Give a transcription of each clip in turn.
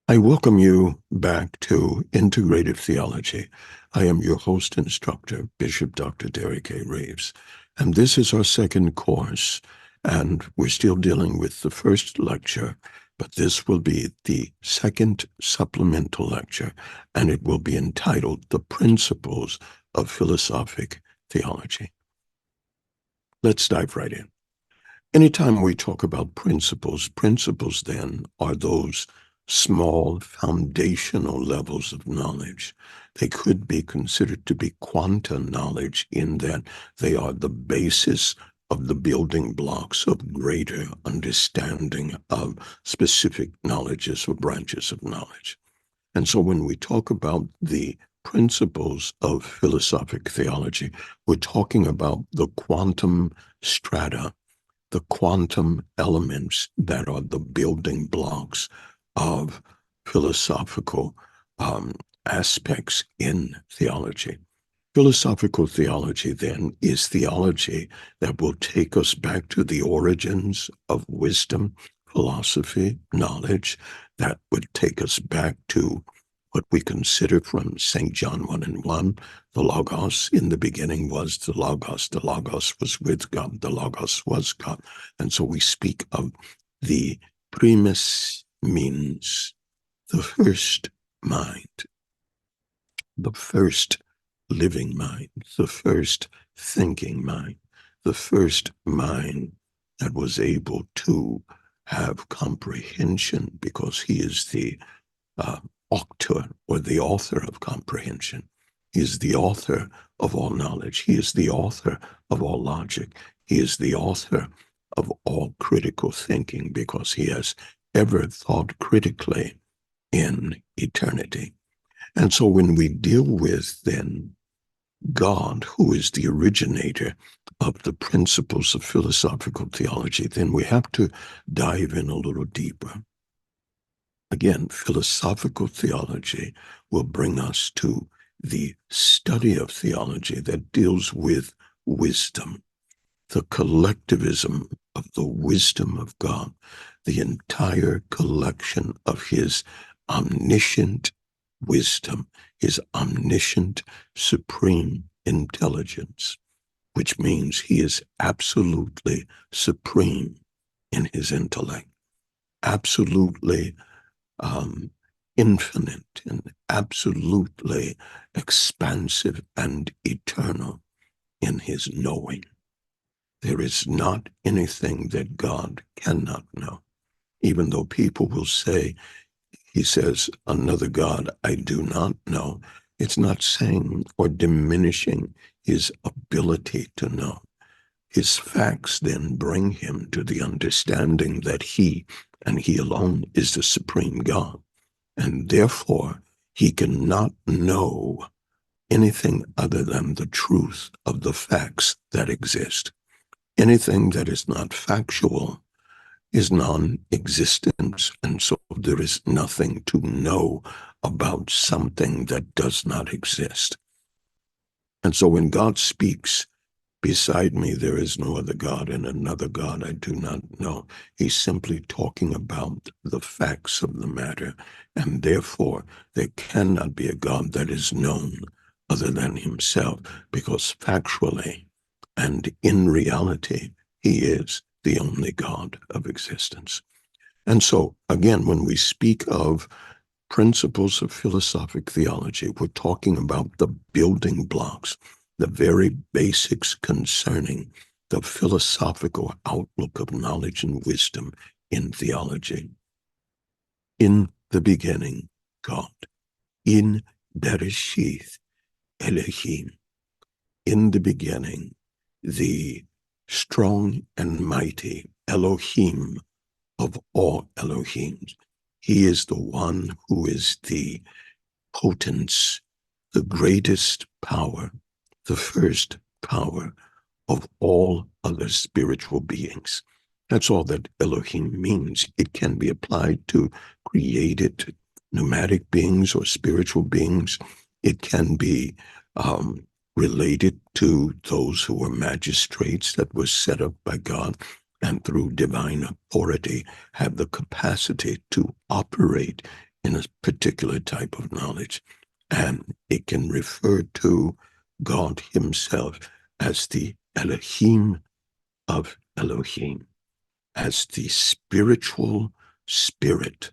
I welcome you back to Integrative Theology. I am your host instructor, Bishop Dr. Derek A. Reeves, and this is our second course, and we're still dealing with the first lecture, but this will be the second supplemental lecture, and it will be entitled The Principles of Philosophic Theology. Let's dive right in. Anytime we talk about principles then are those small foundational levels of knowledge. They could be considered to be quanta knowledge in that they are the basis of the building blocks of greater understanding of specific knowledges or branches of knowledge. And so when we talk about the principles of philosophic theology, we're talking about the quantum strata, the quantum elements that are the building blocks of philosophical aspects in theology. Philosophical theology, then, is theology that will take us back to the origins of wisdom, philosophy, knowledge, that would take us back to what we consider from St. John 1 and 1, the Logos. In the beginning was the Logos was with God, the Logos was God. And so we speak of the primus means the first mind, the first living mind, the first thinking mind, the first mind that was able to have comprehension because he is the auctor, or the author of comprehension. He is the author of all knowledge. He is the author of all logic. He is the author of all critical thinking because he has ever thought critically in eternity. And so when we deal with then God, who is the originator of the principles of philosophical theology, then we have to dive in a little deeper. Again, philosophical theology will bring us to the study of theology that deals with wisdom, the collectivism of the wisdom of God, the entire collection of his omniscient wisdom, his omniscient supreme intelligence, which means he is absolutely supreme in his intellect, absolutely infinite and absolutely expansive and eternal in his knowing. There is not anything that God cannot know, even though people will say, he says, another God I do not know. It's not saying or diminishing his ability to know. His facts then bring him to the understanding that he and he alone is the supreme God. And therefore, he cannot know anything other than the truth of the facts that exist. Anything that is not factual is non-existence, and so there is nothing to know about something that does not exist. And so when God speaks, beside me there is no other God, and another God I do not know, he's simply talking about the facts of the matter, and therefore there cannot be a God that is known other than himself, because factually and in reality, he is the only God of existence. And so, again, when we speak of principles of philosophic theology, we're talking about the building blocks, the very basics concerning the philosophical outlook of knowledge and wisdom in theology. In the beginning, God. In Bereshith, Elohim. In the beginning, the strong and mighty Elohim of all Elohims. He is the one who is the potence, the greatest power, the first power of all other spiritual beings. That's all that Elohim means. It can be applied to created pneumatic beings or spiritual beings. It can be related to those who were magistrates that were set up by God and through divine authority have the capacity to operate in a particular type of knowledge. And it can refer to God himself as the Elohim of Elohim, as the spiritual spirit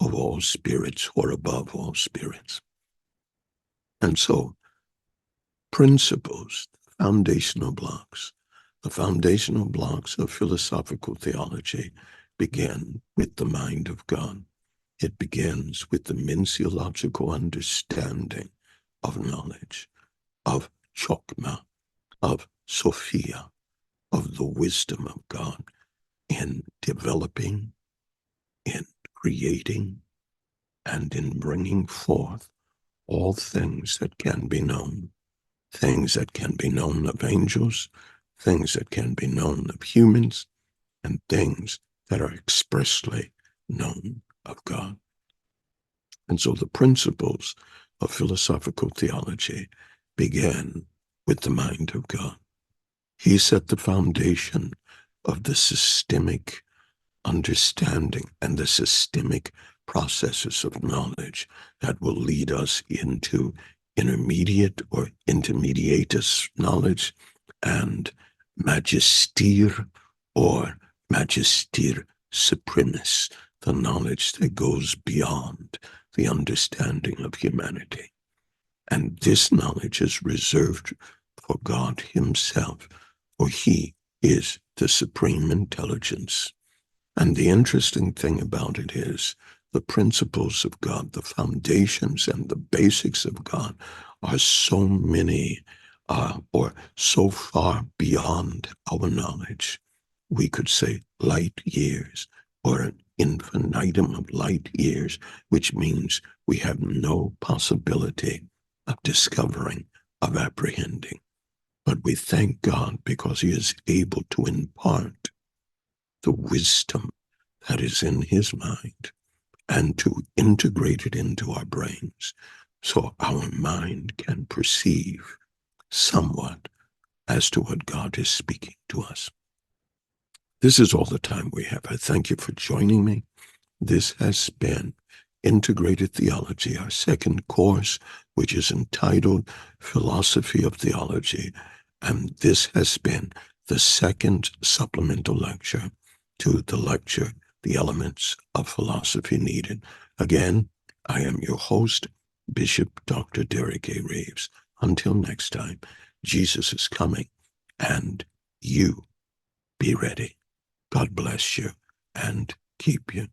of all spirits, or above all spirits. And so, principles, foundational blocks, the foundational blocks of philosophical theology begin with the mind of God. It begins with the minciological understanding of knowledge, of chokmah, of Sophia, of the wisdom of God in developing, in creating, and in bringing forth all things that can be known, things that can be known of angels, things that can be known of humans, and things that are expressly known of God. And so the principles of philosophical theology began with the mind of God. He set the foundation of the systemic understanding and the systemic processes of knowledge that will lead us into intermediate or intermediatus knowledge and magister or magister supremus, the knowledge that goes beyond the understanding of humanity. And this knowledge is reserved for God himself, for he is the supreme intelligence. And the interesting thing about it is the principles of God, the foundations and the basics of God are so many or so far beyond our knowledge. We could say light years or an infinitum of light years, which means we have no possibility of discovering, of apprehending. But we thank God because he is able to impart the wisdom that is in his mind and to integrate it into our brains so our mind can perceive somewhat as to what God is speaking to us. This is all the time we have. I thank you for joining me. This has been Integrated Theology, our second course, which is entitled Philosophy of Theology. And this has been the second supplemental lecture to the lecture, The Elements of Philosophy Needed. Again, I am your host, Bishop Dr. Derek A. Reeves. Until next time, Jesus is coming, and you be ready. God bless you and keep you.